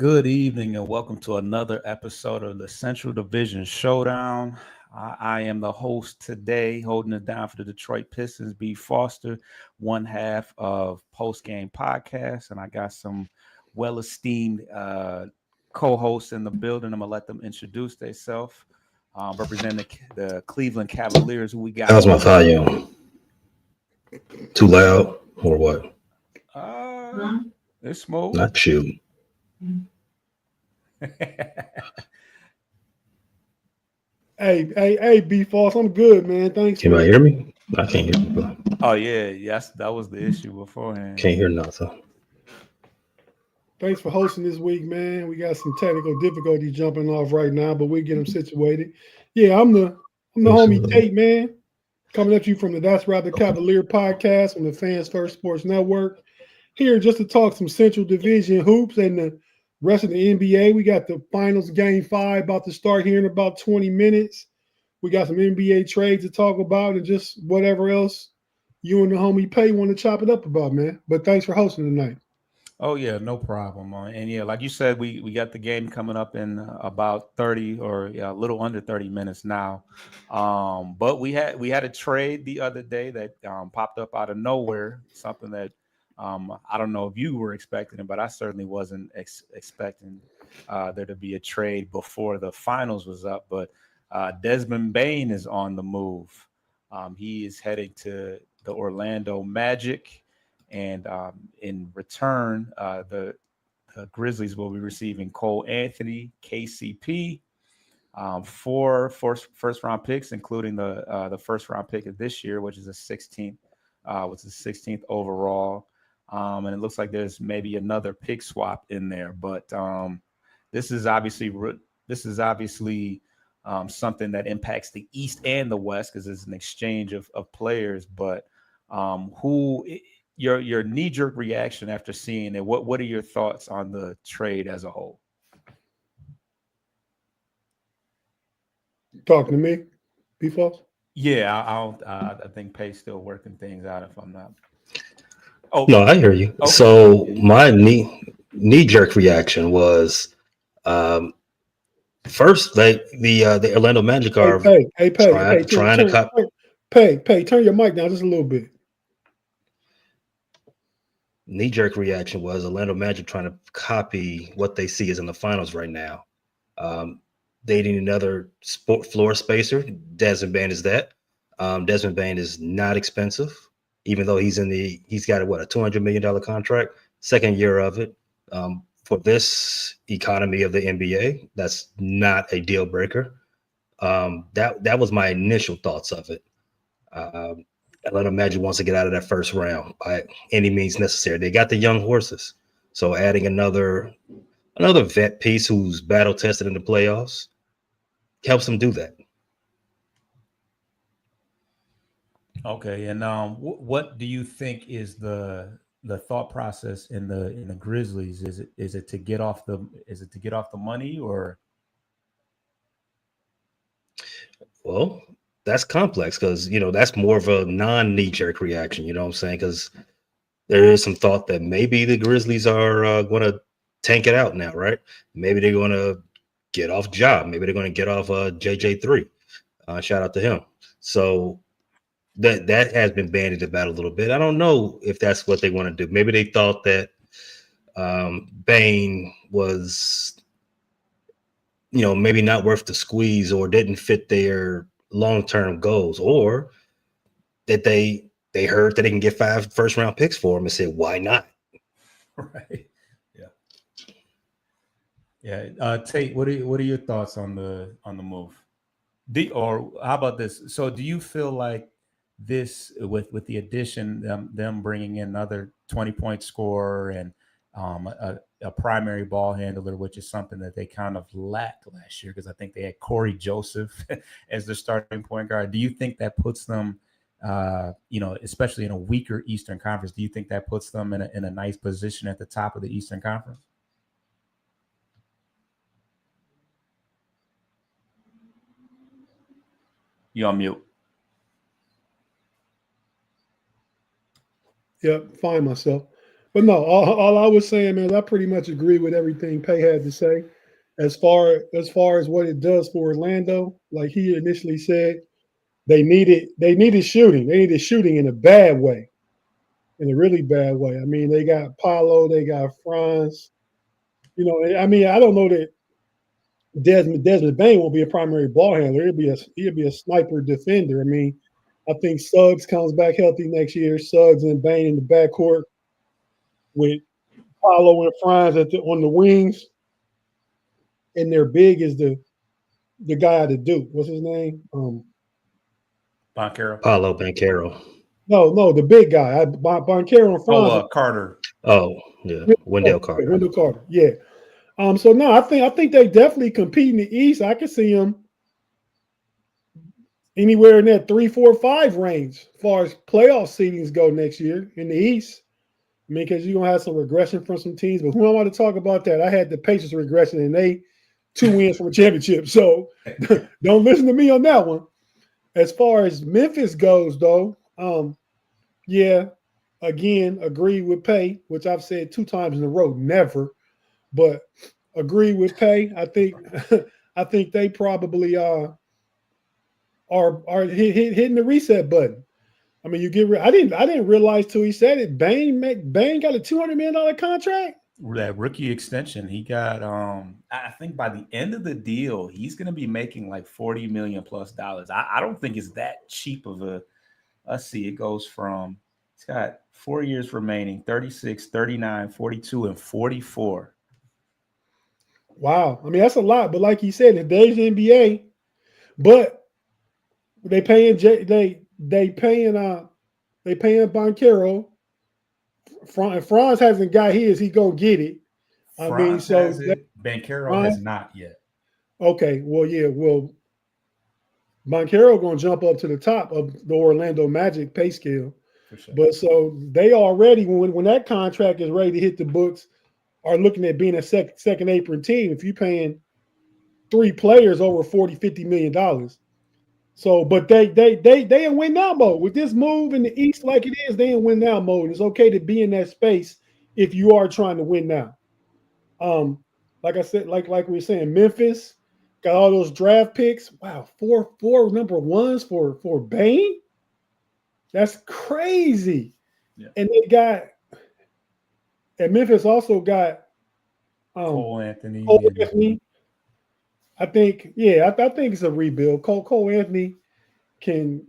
Good evening and welcome to another episode of the Central Division Showdown. I am the host today, holding it down for the Detroit Pistons, B. Foster, one half of Post Game Podcast, and I got some well-esteemed co-hosts in the building. I'm gonna let them introduce themselves. Representing the Cleveland Cavaliers, who we got. How's my volume? Too loud or what? It's smooth. Not you. Hey, B False, I'm good, man. Thanks. Can I hear me? I can't hear you. Bro. Oh yeah, yes, that was the issue beforehand. Can't hear nothing. Thanks for hosting this week, man. We got some technical difficulties jumping off right now, but we'll get them situated. Yeah, I'm the homie Tate, man. Coming at you from the That's Rather Cavalier podcast on the Fans First Sports Network. Here just to talk some Central Division hoops and the rest of the NBA. We got the finals game 5 about to start here in about 20 minutes. We got some NBA trades to talk about and just whatever else you and the homie Pay want to chop it up about, man. But thanks for hosting tonight. Oh yeah, no problem. And yeah, like you said, we got the game coming up in about 30 or a little under 30 minutes now. But we had a trade the other day that popped up out of nowhere, something that I don't know if you were expecting it, but I certainly wasn't expecting there to be a trade before the finals was up. But Desmond Bane is on the move. He is heading to the Orlando Magic. And in return, the Grizzlies will be receiving Cole Anthony, KCP, 4 first-round picks, including the first-round pick of this year, which is a 16th, which is 16th overall. And it looks like there's maybe another pick swap in there, but this is obviously something that impacts the East and the West because it's an exchange of players. But your knee-jerk reaction after seeing it, what are your thoughts on the trade as a whole? Talking to me, B-False? Yeah, I think Pay's still working things out if I'm not. Oh no, I hear you. Okay. So my knee-jerk reaction was first, like the Orlando Magic are trying to cut. Pay, turn your mic down just a little bit. Knee-jerk reaction was Orlando Magic trying to copy what they see is in the finals right now. They need another floor spacer. Desmond Bane is that. Desmond Bane is not expensive, even though he's got a $200 million contract, second year of it. For this economy of the NBA, that's not a deal breaker. That was my initial thoughts of it. Atlanta Magic wants to get out of that first round by any means necessary. They got the young horses, so adding another vet piece who's battle tested in the playoffs helps them do that. Okay, and what do you think is the thought process in the Grizzlies? Is it to get off the money or? Well, that's complex because that's more of a non-knee-jerk reaction. You know what I'm saying? Because there is some thought that maybe the Grizzlies are going to tank it out now, right? Maybe they're going to get off Job. Maybe they're going to get off JJ3. Shout out to him. So that has been bandied about a little bit. I don't know if that's what they want to do. Maybe they thought that Bane was, maybe not worth the squeeze or didn't fit their long-term goals, or that they heard that they can get 5 first-round picks for him and said, why not? Right. Yeah. Tate, what are your thoughts on the move? Or how about this? So do you feel like this with the addition, them bringing in another 20-point scorer and a primary ball handler, which is something that they kind of lacked last year because I think they had Corey Joseph as their starting point guard. Do you think that puts them, especially in a weaker Eastern Conference, do you think that puts them in a nice position at the top of the Eastern Conference? You're on mute. Yep, find myself. But no, all I was saying, man, I pretty much agree with everything Pay had to say. As far as what it does for Orlando, like he initially said, they needed shooting. They needed shooting in a bad way, in a really bad way. I mean, they got Paulo, they got Franz. I mean, I don't know that Desmond Bain won't be a primary ball handler. He'll be a sniper defender. I mean, I think Suggs comes back healthy next year. Suggs and Bain in the backcourt with Paulo and Franz on the wings, and their big is the guy out of Duke. What's his name? Boncaro. Paulo Banquero. No, the big guy. Boncaro and Oh, Franz. Carter. Oh, yeah. Wendell Carter. Wendell Carter. Yeah. So no, I think they definitely compete in the East. I can see them anywhere in that 3, 4, 5 range as far as playoff seedings go next year in the East. I mean, because you're gonna have some regression from some teams, but who I want to talk about that? I had the Pacers regression, and they 2 wins from a championship. So don't listen to me on that one. As far as Memphis goes, though, yeah, again, agree with Pay, which I've said 2 times in a row, never, but agree with Pay. I think I think they probably are hitting the reset button. I mean, I didn't realize till he said it. Bane got a $200 million contract. That rookie extension, he got I think by the end of the deal, he's gonna be making like 40 million plus dollars. I don't think it's that cheap of a let's see, it goes from it's got 4 years remaining, 36, 39, 42, and 44. Wow, I mean that's a lot. But like he said, in today's NBA, but they paying they paying Boncaro. Franz hasn't got his. He gonna get it. I mean, Franz so has that it. Bancaro Franz. has not yet, Okay, well, yeah, well, Boncaro gonna jump up to the top of the Orlando Magic pay scale. for sure. But so they already when that contract is ready to hit the books, are looking at being a second apron team. If you're paying 3 players over 40, $50 million. So, but they in win now mode with this move in the East like it is. They in win now mode. And it's okay to be in that space if you are trying to win now. Um, like I said, like we were saying, Memphis got all those draft picks. Wow, four number ones for Bane. That's crazy. Yeah. And Memphis also got Cole Anthony Cole and Anthony. I think, yeah, I think it's a rebuild. Cole Anthony can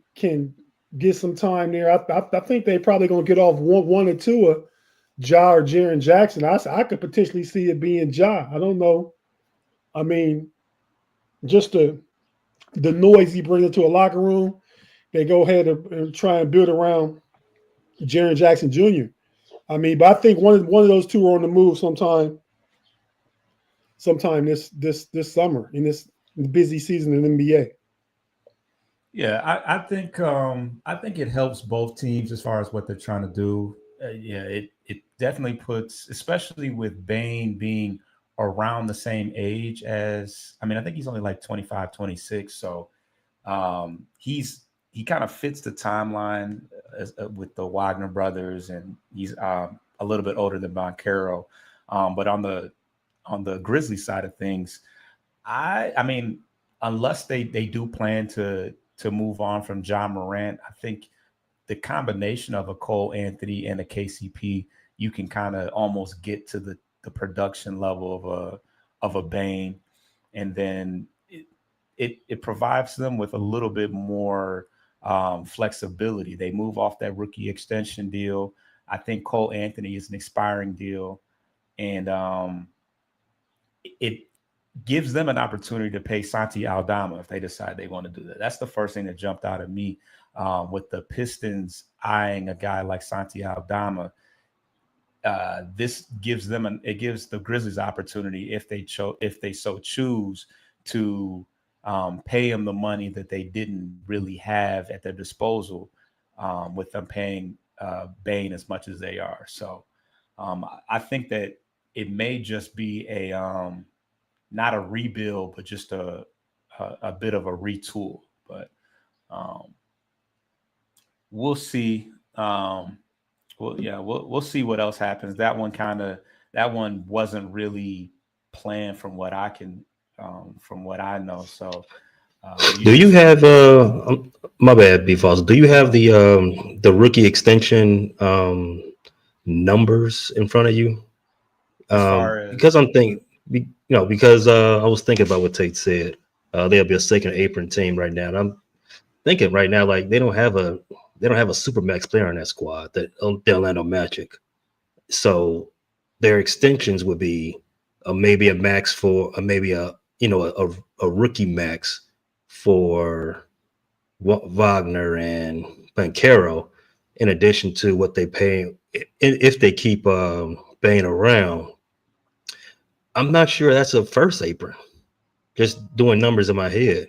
get some time there. I think they probably gonna get off one or two of Ja or Jaren Jackson. I could potentially see it being Ja. I don't know. I mean, just the noise he brings into a locker room, they go ahead and try and build around Jaren Jackson Jr. I mean, but I think one of those two are on the move sometime this summer in this busy season in the NBA. yeah, I think it helps both teams as far as what they're trying to do. Yeah, it definitely puts, especially with Bane being around the same age as, I mean, I think he's only like 25, 26. So he kind of fits the timeline with the Wagner brothers, and he's a little bit older than Boncaro. But on the Grizzly side of things, I mean, unless they do plan to move on from John Morant, I think the combination of a Cole Anthony and a KCP, you can kind of almost get to the production level of a Bane, and then it provides them with a little bit more flexibility. They move off that rookie extension deal. I think Cole Anthony is an expiring deal, and it gives them an opportunity to pay Santi Aldama if they decide they want to do that. That's the first thing that jumped out at me with the Pistons eyeing a guy like Santi Aldama. This gives it gives the Grizzlies opportunity if they so choose to pay him the money that they didn't really have at their disposal with them paying Bane as much as they are. So I think that it may just be a not a rebuild, but just a bit of a retool. But um, we'll see Well, yeah, we'll see what else happens. That one wasn't really planned from what I know. So you Do you just have my bad, B Falls. Do you have the rookie extension numbers in front of you? as far Because as I'm thinking, because I was thinking about what Tate said. They'll be a second apron team right now. And I'm thinking right now, like they don't have a supermax player on that squad, that the Orlando Magic. So their extensions would be maybe a max for maybe a rookie max for Wagner and Bancaro, in addition to what they pay if they keep Bane around. I'm not sure that's a first apron. Just doing numbers in my head.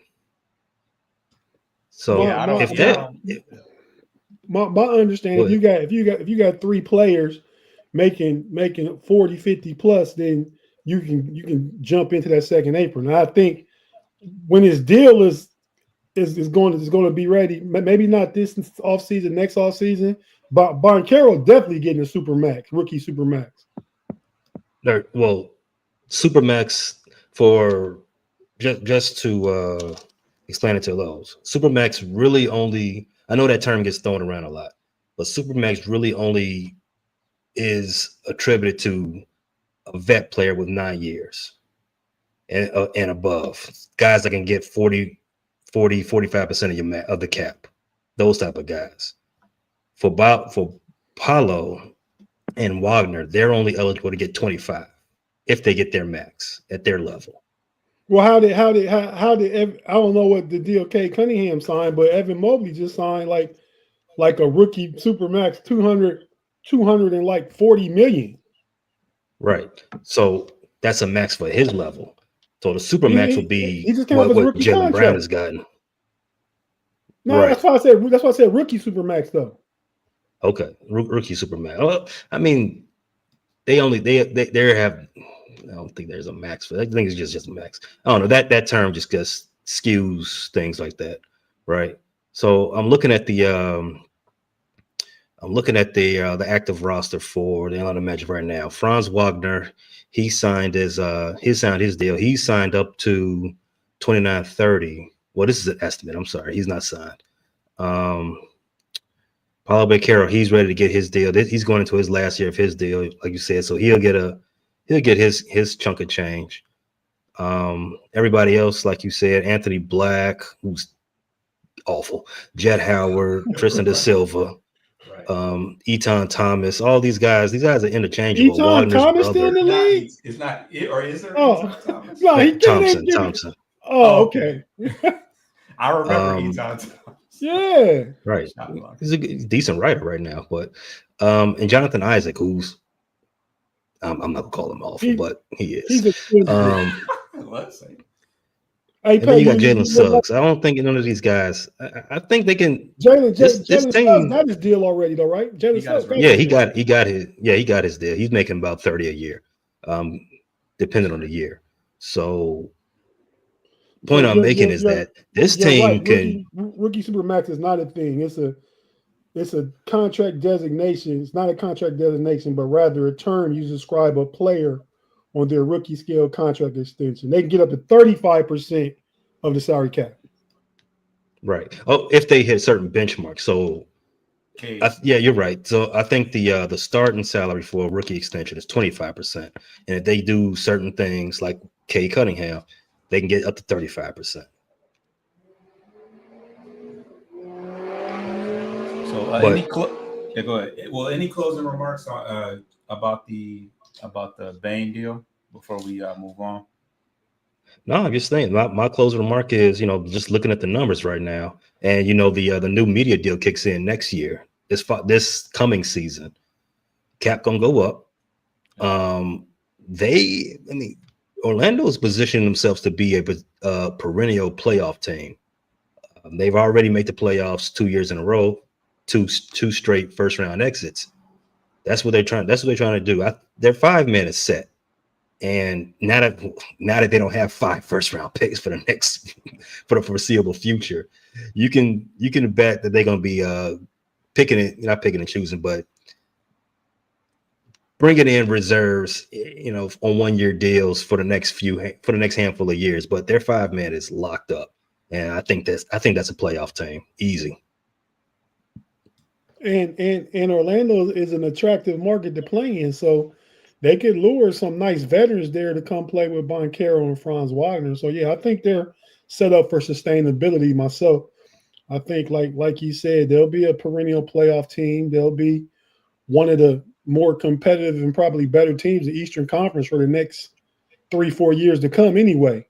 So yeah, I My don't if yeah, I that, don't my understanding, well, if you got three players making 40, 50 plus, then you can jump into that second apron. And I think when his deal is going to be ready, maybe not this off season, next off season, but Carroll definitely getting a super max, rookie super max. well, Supermax for just to explain it to those. Supermax really only, I know that term gets thrown around a lot, but Supermax really only is attributed to a vet player with 9 years and above. Guys that can get 45% of of the cap. Those type of guys. For Paulo and Wagner, they're only eligible to get 25 if they get their max at their level. Well, I don't know what the deal K Cunningham signed, but Evan Mobley just signed like a rookie super max 200 and like 40 million. Right. So that's a max for his level. So the super He, max will he, he be just came off what his what rookie Jalen Brown contract. has gotten. No, Right. that's why I said rookie super max though. Okay. Rookie super max. Well, I mean, they have. I don't think there's a max for that. I think it's just a max. I don't know. That term just gets skews things like that. Right. So I'm looking at the active roster for the Atlanta Magic right now. Franz Wagner, he signed his deal. He signed up to 29-30. Well, this is an estimate. I'm sorry, he's not signed. Um, Paulo Beccaro, he's ready to get his deal. He's going into his last year of his deal, like you said. So he'll get his chunk of change. Everybody else, like you said, Anthony Black, who's awful, Jet Howard, Tristan da right, Silva, right. Eton Thomas, all these guys are interchangeable. Eton Wagner's Thomas still in brother, the league? It's not it, or is there Oh Eton Thomas? no, he can't ain't Thompson, giving. Thompson, Oh, Oh, okay. okay. I remember Eton um, Thomas. Yeah. right. Shot blocker. He's a decent writer right now, but and Jonathan Isaac, who's I'm not gonna call him awful, He but he is. he's a good dude. Um, Let's say. Hey and then Pat, you got you Jalen know what? Suggs. I don't think none of these guys. I think they can. This Jalen Suggs team. got his deal already though, right? He Jalen got his Suggs got rookie Yeah, his he deal. deal. got his deal. He's making about 30 a year, um, depending on the year. So point But I'm making is that this you're right. team can. Rookie supermax is not a thing. It's a contract designation. It's not a contract designation, but rather a term you describe a player on their rookie scale contract extension. They can get up to 35% of the salary cap. Right. Oh, if they hit certain benchmarks. So Okay. yeah, you're right. So I think the starting salary for a rookie extension is 25%. And if they do certain things like Kay Cunningham, they can get up to 35%. So But yeah, go ahead. Well, any closing remarks about the Bane deal before we move on? no, I'm just saying my closing remark is, just looking at the numbers right now, and the new media deal kicks in next year. This coming season, cap gonna go up. Um, I mean, Orlando is positioning themselves to be a perennial playoff team. They've already made the playoffs 2 years in a row, two straight first round exits. That's what they're trying. That's what they're trying to do. Their 5 man is set, and now that they don't have 5 first round picks for for the foreseeable future, you can bet that they're going to be picking it, not picking and choosing, but bringing in reserves, on 1-year deals for the next handful of years. But their 5-man is locked up, and I think that's a playoff team, easy. And Orlando is an attractive market to play in, so they could lure some nice veterans there to come play with Boncaro and Franz Wagner. So yeah, I think they're set up for sustainability. Myself, I think like you said, they'll be a perennial playoff team. They'll be one of the more competitive and probably better teams in the Eastern Conference for the next 3-4 years to come. Anyway,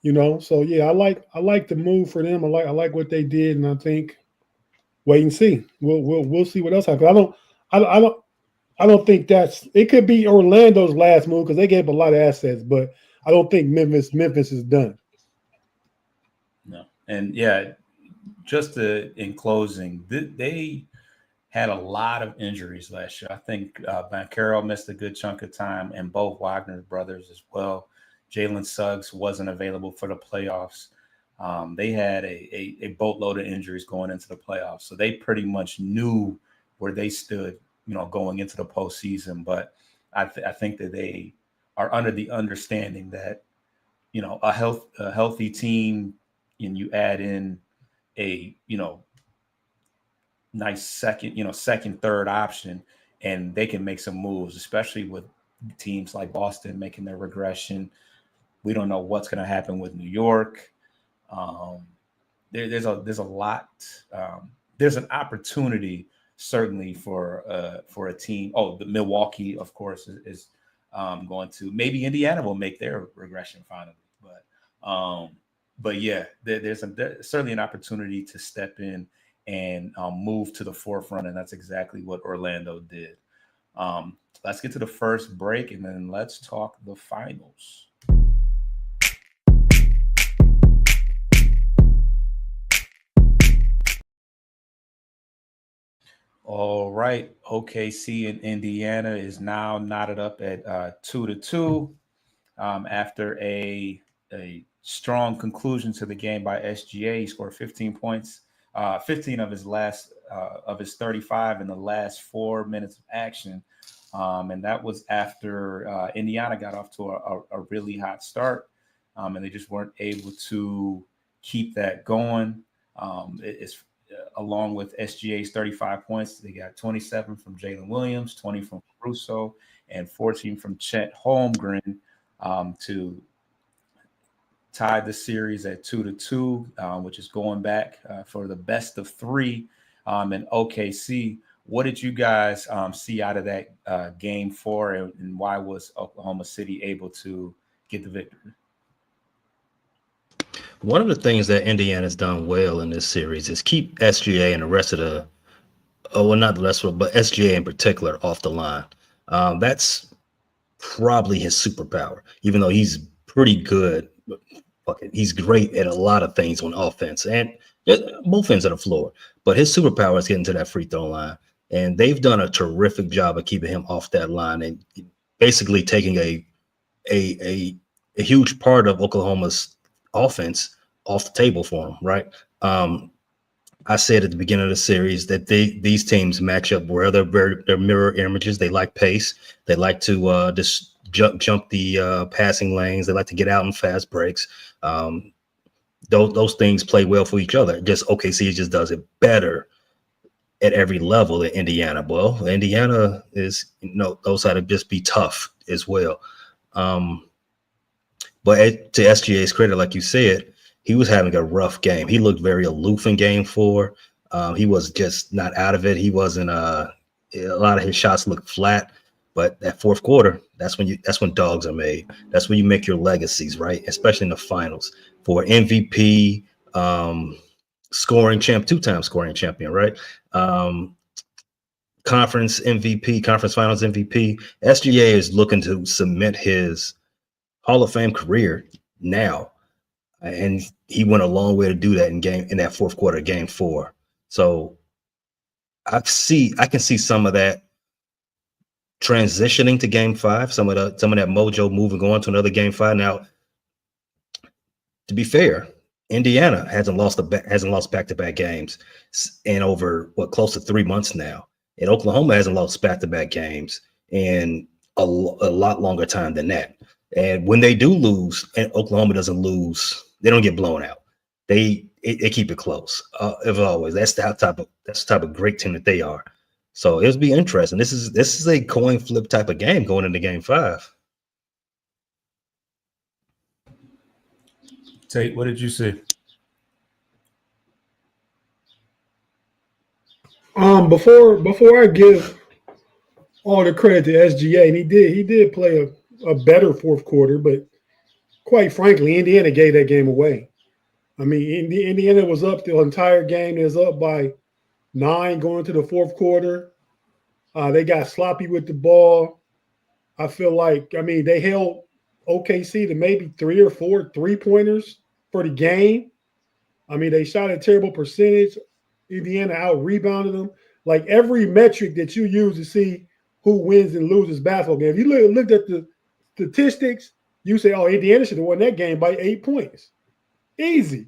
So yeah, I like the move for them. I like what they did, and I think wait and see. We'll see what else happens. I don't think that's it. Could be Orlando's last move because they gave up a lot of assets, but I don't think Memphis is done. No, and yeah, just in closing, they had a lot of injuries last year. I think Bancaro missed a good chunk of time, and both Wagner brothers as well. Jalen Suggs wasn't available for the playoffs. They had a boatload of injuries going into the playoffs, so they pretty much knew where they stood, going into the postseason. But I think that they are under the understanding that, a healthy team, and you add in a nice second, third option, and they can make some moves, especially with teams like Boston making their regression. We don't know what's going to happen with New York. There's a lot. There's an opportunity certainly for a team. Oh, the Milwaukee, of course, is going to. Maybe Indiana will make their regression finally, but yeah, there's certainly an opportunity to step in and move to the forefront, and that's exactly what Orlando did. Let's get to the first break, and then let's talk the finals. All right, OKC in Indiana is now knotted up at 2-2 after a strong conclusion to the game by SGA. He scored 15 points, 15 of his 35 in the last 4 minutes of action, and that was after Indiana got off to a really hot start, and they just weren't able to keep that going. It's along with SGA's 35 points, they got 27 from Jalen Williams, 20 from Caruso, and 14 from Chet Holmgren to tie the series at 2-2, which is going back for the best of three in OKC. What did you guys see out of that game 4, and why was Oklahoma City able to get the victory? One of the things that Indiana's done well in this series is keep SGA and the rest of not the rest of but SGA in particular off the line. That's probably his superpower, even though he's pretty good. He's great at a lot of things on offense and both ends of the floor. But his superpower is getting to that free throw line. And they've done a terrific job of keeping him off that line and basically taking a huge part of Oklahoma's offense off the table for him, right? I said at the beginning of the series that these teams match up where they're mirror images. They like pace. They like to just jump the passing lanes. They like to get out in fast breaks. Those things play well for each other. Just OKC just does it better at every level than Indiana. Well, Indiana is knows how to just be tough as well. But to SGA's credit, like you said, he was having a rough game. He looked very aloof in game 4. He was just not out of it. He wasn't. A lot of his shots looked flat. But that fourth quarter, that's when dogs are made. That's when you make your legacies, right? Especially in the finals for MVP, scoring champ, 2-time scoring champion, right? Conference MVP, conference finals MVP. SGA is looking to cement his Hall of Fame career now, and he went a long way to do that in that fourth quarter, game 4. So I can see some of that transitioning to game 5, some of that mojo moving on to another game 5. Now, to be fair, Indiana hasn't lost back-to-back games in over close to 3 months now, and Oklahoma hasn't lost back-to-back games in a lot longer time than that. And when they do lose, and Oklahoma doesn't lose, they don't get blown out. They keep it close. As always, that's the type of great team that they are. So it'll be interesting. This is a coin flip type of game going into Game 5. Tate, what did you see? Before I give all the credit to SGA, and he did play a better fourth quarter, but quite frankly, Indiana gave that game away. I mean, Indiana was up the entire game. It was up by 9 going to the fourth quarter. They got sloppy with the ball. I feel like, I mean, they held OKC to maybe 3 or 4 3-pointers for the game. I mean, they shot a terrible percentage. Indiana out-rebounded them. Like every metric that you use to see who wins and loses basketball game. If you looked at the statistics, you say, oh, Indiana should have won that game by 8 points. Easy.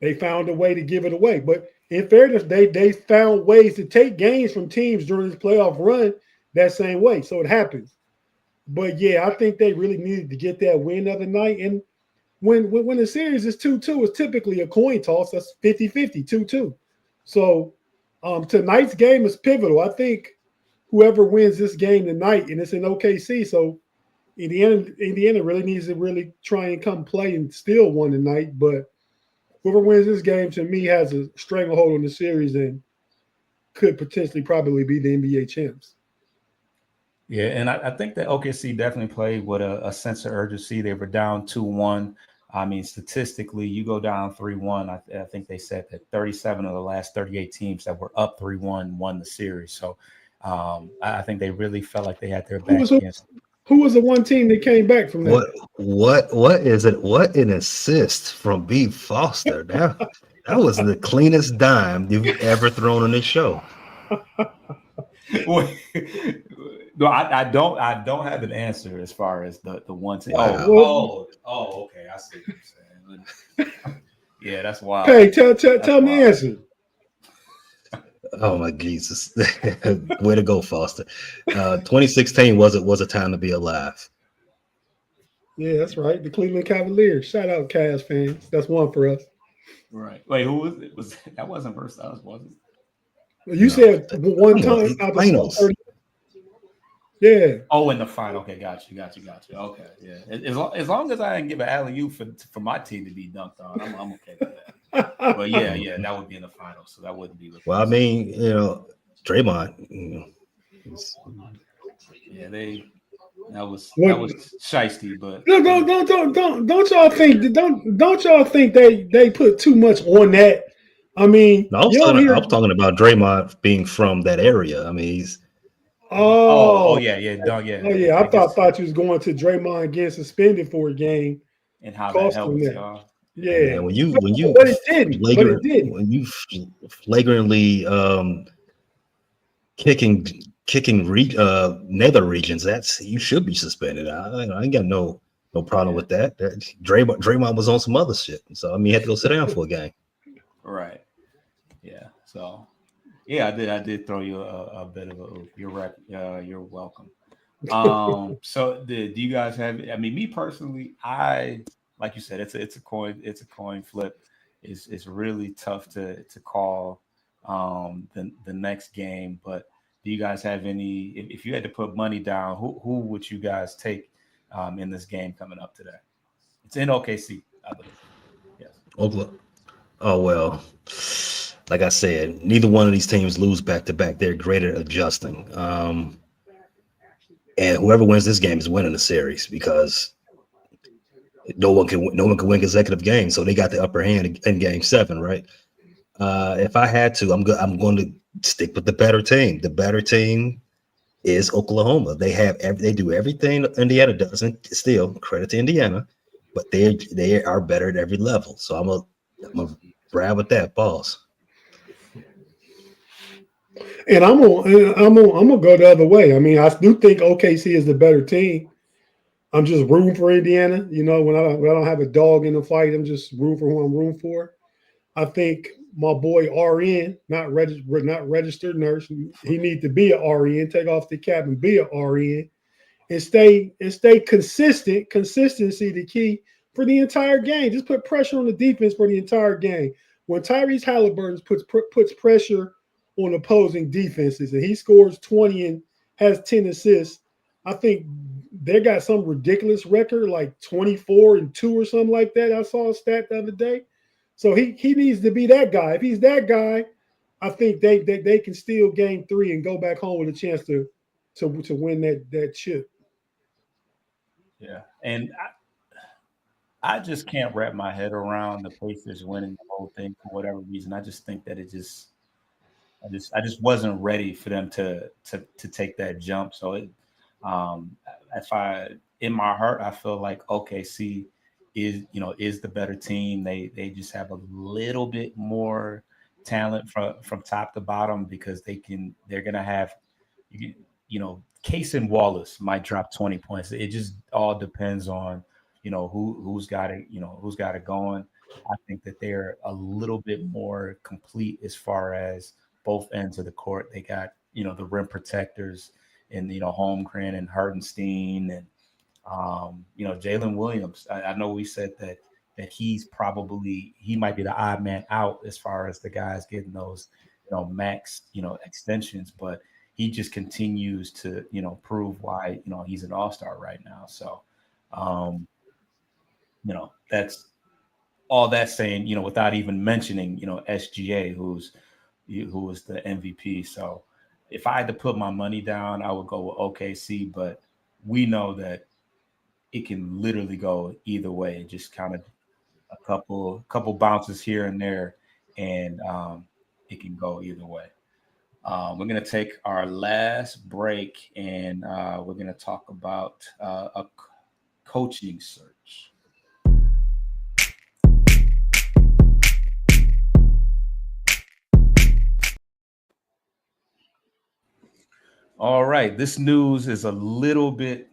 They found a way to give it away. But in fairness, they found ways to take games from teams during this playoff run that same way. So it happens. But, yeah, I think they really needed to get that win the other night. And when the series is 2-2, it's typically a coin toss. That's 50-50, 2-2. So tonight's game is pivotal. I think whoever wins this game tonight, and it's in OKC, so Indiana really needs to really try and come play and steal one tonight. But whoever wins this game, to me, has a stranglehold on the series and could potentially probably be the NBA champs. Yeah, and I think that OKC definitely played with a sense of urgency. They were down 2-1. I mean, statistically, you go down 3-1. I think they said that 37 of the last 38 teams that were up 3-1 won the series. So I think they really felt like they had their back against. Who was the one team that came back from that? What is it? What an assist from B. Foster. That was the cleanest dime you've ever thrown on this show. No, I don't have an answer as far as the one team. Wow. Oh, okay. I see what you're saying. Yeah, that's wild. Hey, tell me the answer. Oh my Jesus! Way to go, Foster. 2016 was a time to be alive. Yeah, that's right. The Cleveland Cavaliers. Shout out, Cavs fans. That's one for us. Right. Wait, who was it? That wasn't versus us, was it? You said one time out of finals. 30. Yeah. Oh, in the final. Okay, got you. Okay, yeah. As long as I didn't give an alley-oop for my team to be dunked on, I'm okay with that. But yeah, that would be in the final, so that wouldn't be. Well, I mean, Draymond. Yeah, that was shiesty, but No, don't y'all think they put too much on that? I mean, I was talking about Draymond being from that area. I mean, he's. Oh yeah, dog, yeah. Oh yeah, I thought you was going to Draymond getting suspended for a game and how that helps y'all. Yeah, when you but it didn't. When you flagrantly kicking nether regions, you should be suspended. I ain't got no problem with that. Draymond was on some other shit, so I mean, he had to go sit down for a game. Right. Yeah. So. Yeah, I did throw you a bit of a oop. You're right. You're welcome. So do you guys have? I mean, me personally, like you said, it's a coin flip. It's really tough to call the next game. But do you guys have any? If you had to put money down, who would you guys take in this game coming up today? It's in OKC, I believe. Yes. Oklahoma. Oh well. Like I said, neither one of these teams lose back to back. They're great at adjusting. And whoever wins this game is winning the series because no one can win consecutive games. So they got the upper hand in Game 7, right? If I had to, I'm going to stick with the better team. The better team is Oklahoma. They do everything Indiana doesn't. Still, credit to Indiana, but they are better at every level. So I'm a grab with that, boss. And I'm gonna go the other way. I mean, I do think OKC is the better team. I'm just rooting for Indiana. When I don't have a dog in the fight, I'm just rooting for who I'm rooting for. I think my boy RN, not registered nurse. He need to be a RN. Take off the cap and be a RN, and stay consistent. Consistency the key for the entire game. Just put pressure on the defense for the entire game. When Tyrese Halliburton puts pressure on opposing defenses, and he scores 20 and has 10 assists, I think they got some ridiculous record like 24-2 or something like that. I saw a stat the other day. So he needs to be that guy. If he's that guy, I think they can steal game 3 and go back home with a chance to win that chip. Yeah, and I just can't wrap my head around the Pacers winning the whole thing for whatever reason. I just think that I just wasn't ready for them to take that jump. So um, if I in my heart I feel like OKC is the better team. They just have a little bit more talent from top to bottom because they're gonna have Case and Wallace might drop 20 points. It just all depends on who's got it going. I think that they're a little bit more complete as far as both ends of the court. They got the rim protectors and Holmgren and Hardenstein and Jalen Williams. I know we said that he might be the odd man out as far as the guys getting those max extensions, but he just continues to prove why he's an all-star right now. So that's all that's saying, without even mentioning, SGA, who was the MVP. So if I had to put my money down, I would go with OKC, but we know that it can literally go either way. Just kind of a couple bounces here and there, and it can go either way. We're going to take our last break, and we're going to talk about a coaching search. All right, this news is a little bit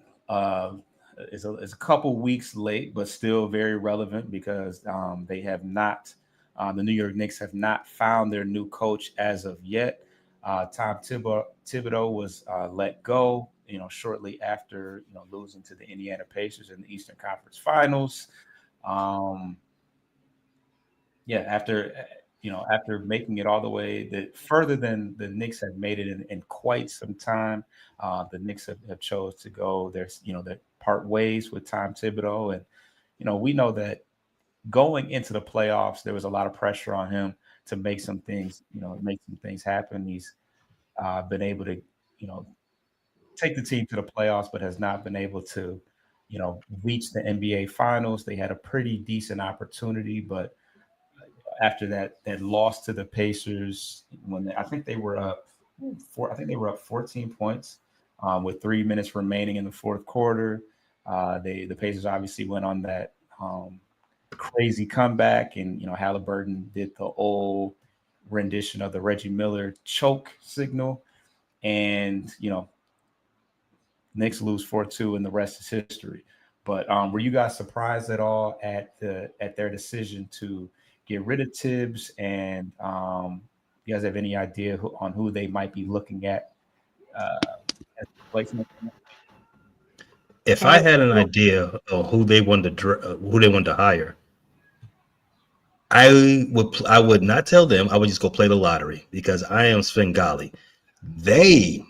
is a couple weeks late, but still very relevant because they have not. The New York Knicks have not found their new coach as of yet. Tom Thibodeau was let go, shortly after losing to the Indiana Pacers in the Eastern Conference Finals. Um, yeah, after making it all the way that further than the Knicks have made it in quite some time, the Knicks have chose to go. There's that part ways with Tom Thibodeau, and we know that going into the playoffs, there was a lot of pressure on him to make some things happen. He's been able to, take the team to the playoffs, but has not been able to, reach the NBA Finals. They had a pretty decent opportunity, but after that loss to the Pacers, I think they were up I think they were up 14 points with 3 minutes remaining in the fourth quarter. The Pacers obviously went on that crazy comeback, and Halliburton did the old rendition of the Reggie Miller choke signal, and Knicks lose 4-2, and the rest is history. But were you guys surprised at all at their decision to get rid of Tibbs? And you guys have any idea on who they might be looking at as replacement? If I I had an idea of who they wanted to hire, I would not tell them. I would just go play the lottery because I am Svengali. They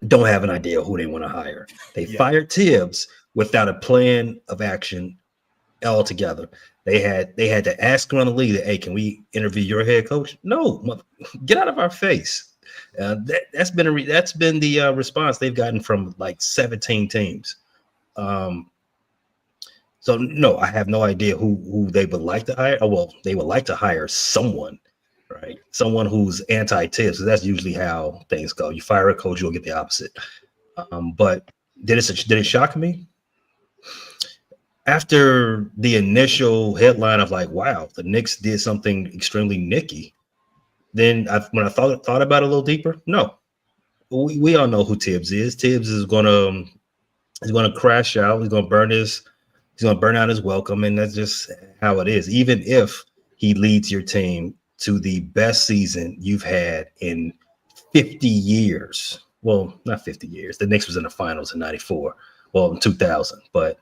don't have an idea who they want to hire. They fired Tibbs without a plan of action altogether. They had to ask around the league, "Hey, can we interview your head coach?" No, get out of our face. That's been the response they've gotten from like 17 teams. So no, I have no idea who they would like to hire. Oh, well, they would like to hire someone, right? Someone who's anti-Tibbs. So that's usually how things go. You fire a coach, you'll get the opposite. But did it shock me? After the initial headline of like, wow, the Knicks did something extremely Nicky, then when I thought about it a little deeper, no, we all know who Tibbs is. Tibbs is gonna crash out. He's gonna burn out his welcome, and that's just how it is. Even if he leads your team to the best season you've had in 50 years. Well, not 50 years. The Knicks was in the finals in 94. Well, in 2000. But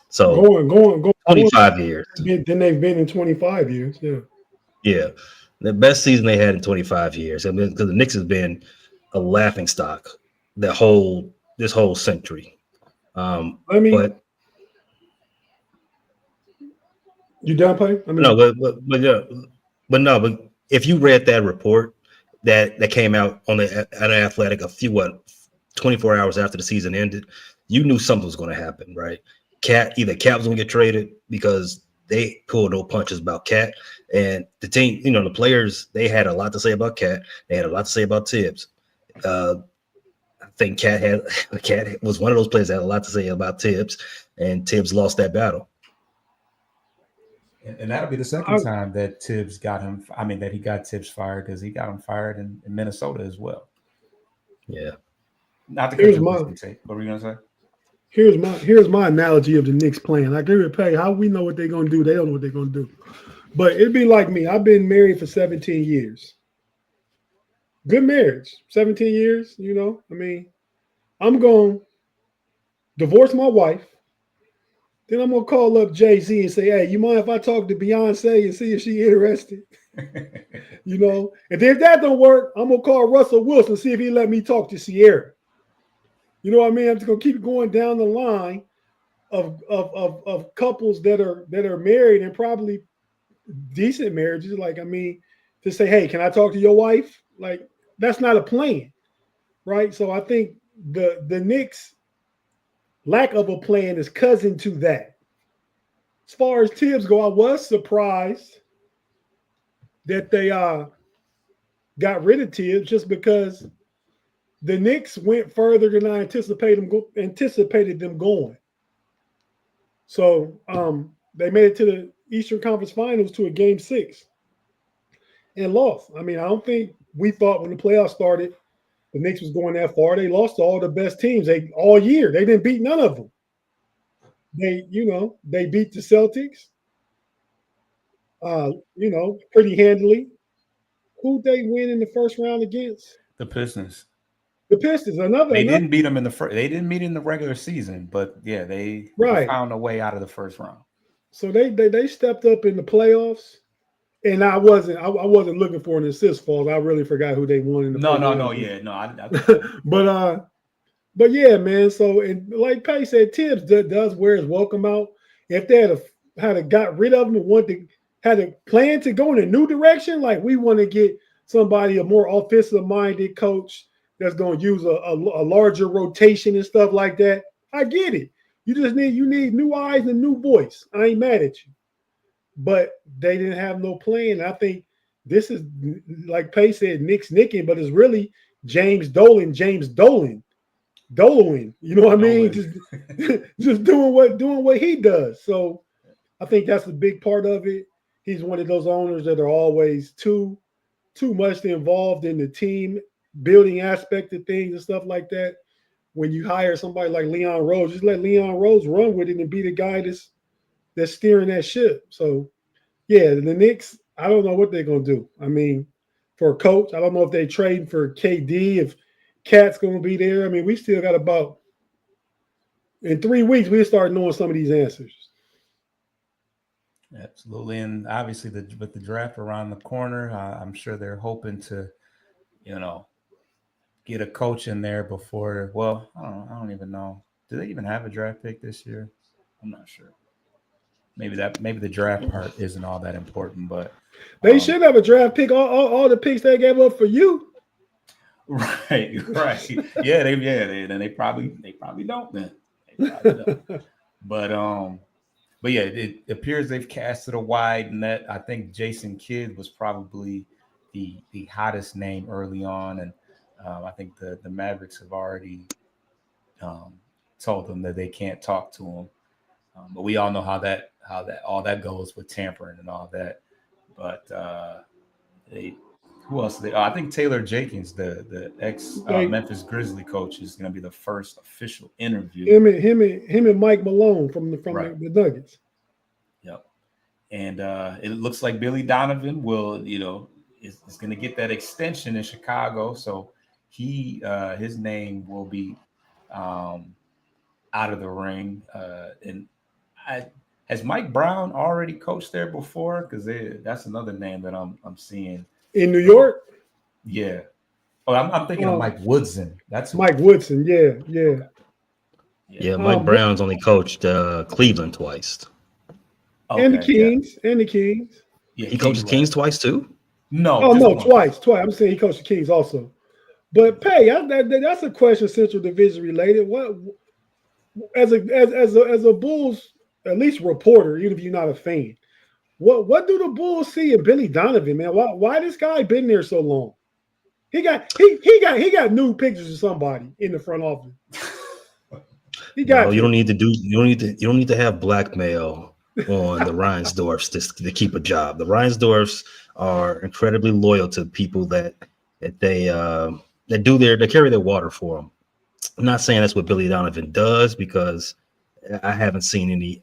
so Going. 25 years. Then they've been in 25 years. Yeah. Yeah. The best season they had in 25 years. I mean, because the Knicks has been a laughing stock this whole century. Let me. But You done, Pay? I mean, no, but yeah, but no, but if you read that report that came out on the Athletic a few 24 hours after the season ended, you knew something was going to happen, right? Either Cat was going to get traded because they pulled no punches about Cat, and the team, the players, they had a lot to say about Cat. They had a lot to say about Tibbs. I think Cat was one of those players that had a lot to say about Tibbs, and Tibbs lost that battle. And that'll be the second time that Tibbs got him. I mean, that he got Tibbs fired, because he got him fired in Minnesota as well. Yeah. Not to cut your tape. What were you gonna say? Here's my analogy of the Knicks playing. I agree with Pay. How we know what they're gonna do? They don't know what they're gonna do. But it'd be like me. I've been married for 17 years. Good marriage, 17 years. I mean, I'm gonna divorce my wife. Then I'm gonna call up Jay-Z and say, "Hey, you mind if I talk to Beyonce and see if she's interested?" And then if that don't work, I'm gonna call Russell Wilson, see if he let me talk to Sierra. You know what I mean? I'm just gonna keep going down the line of couples that are married and probably decent marriages. Like, I mean, to say, "Hey, can I talk to your wife?" Like, that's not a plan, right? So I think the Knicks' lack of a plan is cousin to that. As far as Tibbs go, I was surprised that they got rid of Tibbs, just because the Knicks went further than I anticipated them going. So they made it to the Eastern Conference Finals to a Game 6 and lost. I mean, I don't think we thought when the playoffs started the Knicks was going that far. They lost to all the best teams all year. They didn't beat none of them. They beat the Celtics, pretty handily. Who they win in the first round against? The Pistons. The Pistons. They didn't beat them in the first. They didn't meet in the regular season, but yeah, they found a way out of the first round. So they stepped up in the playoffs, and I wasn't looking for an assist falls. I really forgot who they won in the But yeah, man. So, and like Pay said, Tibbs does wear his welcome out. If they had got rid of him and had a plan to go in a new direction, like we want to get somebody, a more offensive minded coach that's going to use a larger rotation and stuff like that. I get it. You need new eyes and new voice. I ain't mad at you, but they didn't have no plan. I think this is, like Pay said, Knicks nicking, but it's really James Dolan. You know what I mean? Just doing what he does. So I think that's a big part of it. He's one of those owners that are always too much involved in the team building aspect of things and stuff like that. When you hire somebody like Leon Rose, just let Leon Rose run with it and be the guy that's steering that ship. So yeah, the Knicks, I don't know what they're gonna do. I mean, for a coach, I don't know if they trade for KD, if Cat's gonna be there. I mean, we still got about, in 3 weeks, we'll start knowing some of these answers. Absolutely, and obviously, with the draft around the corner, I'm sure they're hoping to, get a coach in there before. Well, I don't even know. Do they even have a draft pick this year? I'm not sure. Maybe the draft part isn't all that important, but they should have a draft pick. All the picks they gave up for you. Right. Yeah, they probably don't then. They probably don't. But yeah, it appears they've casted a wide net. I think Jason Kidd was probably the hottest name early on, and I think the Mavericks have already told them that they can't talk to him. But we all know how that all that goes with tampering and all that. But who else? I think Taylor Jenkins, the ex Memphis Grizzly coach, is going to be the first official interview. Him and Mike Malone from the Nuggets. Yep. and it looks like Billy Donovan will, is going to get that extension in Chicago. So his name will be um, out of the ring. And I has Mike Brown already coached there before? Because that's another name that I'm seeing. In New York? Yeah. Oh, I'm thinking of Mike Woodson. That's Mike Woodson. Yeah, yeah. Okay. Yeah, Mike Brown's only coached Cleveland twice. And the Okay, Kings. And the Kings. Yeah, he coaches Kings twice too? No. Oh, no, twice. I'm saying he coached the Kings also. But Pay, that's a question Central Division related. What as a Bulls at least reporter, even if you're not a fan, what do the Bulls see in Billy Donovan, man? Why this guy been there so long? He got new pictures of somebody in the front office. You don't need to have blackmail on the Reinsdorfs to keep a job. The Reinsdorfs are incredibly loyal to people that they carry their water for them. I'm not saying that's what Billy Donovan does, because I haven't seen any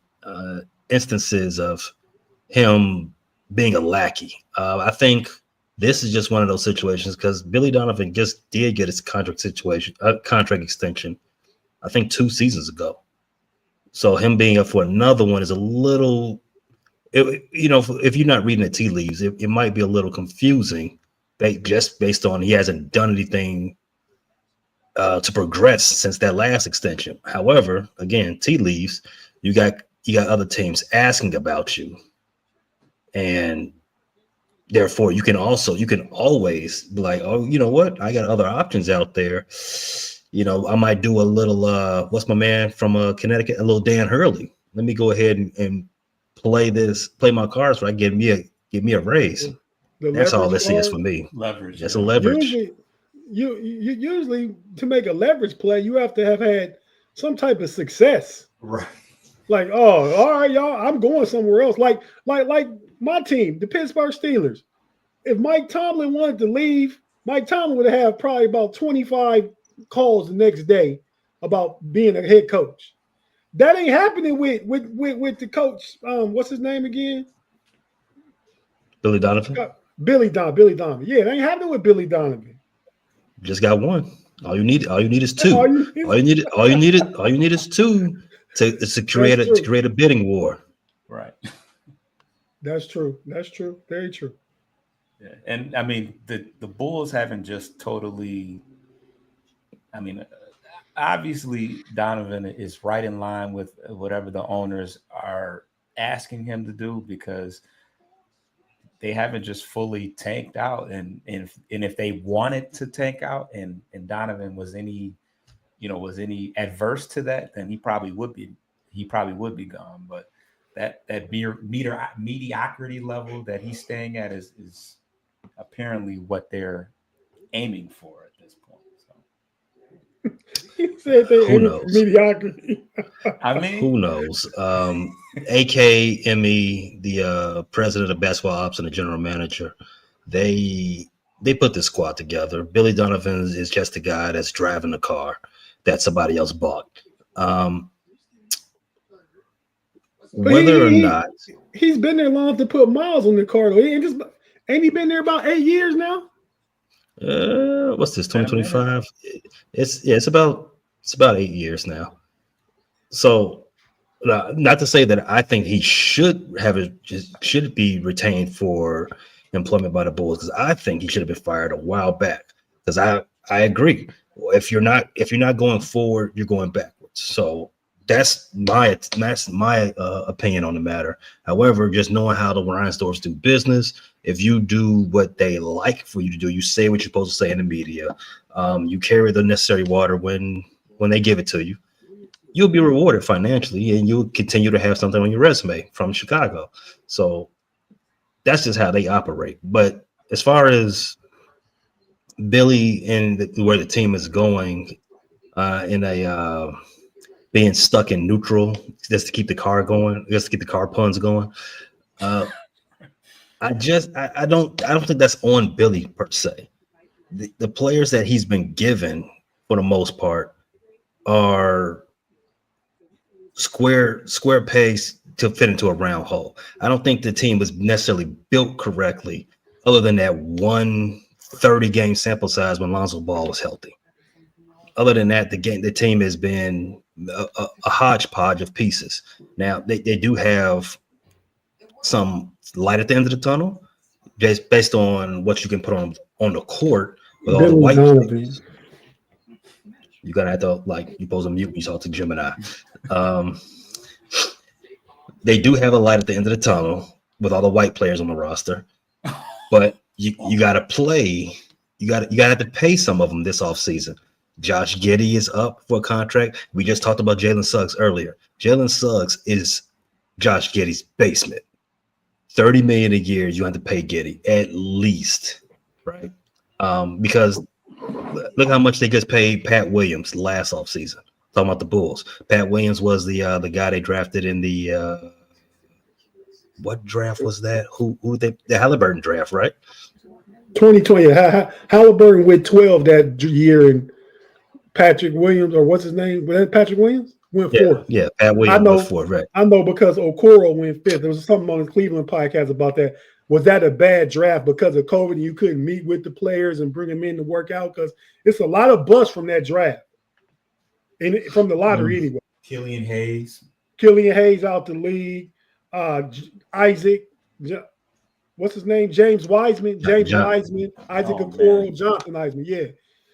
instances of him being a lackey. I think this is just one of those situations, because Billy Donovan just did get his contract extension, I think 2 seasons ago. So him being up for another one is a little, if you're not reading the tea leaves, it might be a little confusing, just based on he hasn't done anything to progress since that last extension. However, again, tea leaves, you got other teams asking about you, and therefore you can always be like, oh, you know what, I got other options out there. I might do a little what's my man from Connecticut, a little Dan Hurley. Let me go ahead and play my cards right, give me a raise. That's all this is for me. Leverage. That's a leverage. Usually to make a leverage play, you have to have had some type of success. Right. Like, oh, all right, y'all, I'm going somewhere else. Like my team, the Pittsburgh Steelers. If Mike Tomlin wanted to leave, Mike Tomlin would have probably about 25 calls the next day about being a head coach. That ain't happening with the coach. What's his name again? Billy Donovan. Billy Donovan. Yeah, it ain't happening with Billy Donovan. Just got one. All you need is two. All you need is two to create a bidding war. Right. That's true. Very true. Yeah. And I mean, the Bulls haven't just totally, obviously Donovan is right in line with whatever the owners are asking him to do, because they haven't just fully tanked out. And if they wanted to tank out and Donovan was any adverse to that, then he probably would be gone. But that mediocrity level that he's staying at is apparently what they're aiming for at this point. So he said they aiming for mediocrity. Who knows? AK Emmy, the president of basketball ops and the general manager, they put this squad together. Billy Donovan is just a guy that's driving the car that somebody else bought. Whether or not he's been there long to put miles on the car, though. Ain't he been there about 8 years now? What's this? 2025? It's about 8 years now. So, not to say that I think he should be retained for employment by the Bulls, because I think he should have been fired a while back. Because I agree. If you're not going forward, you're going backwards. So that's my opinion on the matter. However, just knowing how the Reinsdorfs do business, if you do what they like for you to do, you say what you're supposed to say in the media, you carry the necessary water when they give it to you, you'll be rewarded financially, and you'll continue to have something on your resume from Chicago. So that's just how they operate. But as far as Billy and where the team is going, in a being stuck in neutral just to keep the car going, just to keep the car puns going, I don't think that's on Billy per se. The players that he's been given, for the most part, are square pegs to fit into a round hole. I don't think the team was necessarily built correctly, other than that one 30-game sample size when Lonzo Ball was healthy. Other than that, the team has been a hodgepodge of pieces. Now they do have some light at the end of the tunnel, just based on what you can put on the court with all the Billy white. Donovan. You gotta have to you supposed to mute when you talk to Gemini. Um, they do have a light at the end of the tunnel with all the white players on the roster, but you gotta play. You gotta have to pay some of them this offseason. Josh Giddey is up for a contract. We just talked about Jalen Suggs earlier. Jalen Suggs is Josh Giddey's basement. $30 million a year you have to pay Giddey at least, right? Because look how much they just paid Pat Williams last offseason. Talking about the Bulls. Pat Williams was the guy they drafted in the what draft was that? Who the Halliburton draft, right? 2020. Halliburton with 12 that year, and Patrick Williams, or what's his name? Was that Patrick Williams? Went fourth. Yeah, Pat Williams went fourth, right? I know because Okoro went fifth. There was something on the Cleveland podcast about that. Was that a bad draft because of COVID and you couldn't meet with the players and bring them in to work out? Because it's a lot of bust from that draft. And from the lottery anyway. Killian Hayes out the league. Isaac, what's his name? James Wiseman, Isaac Okoro, Jonathan Wiseman. Yeah,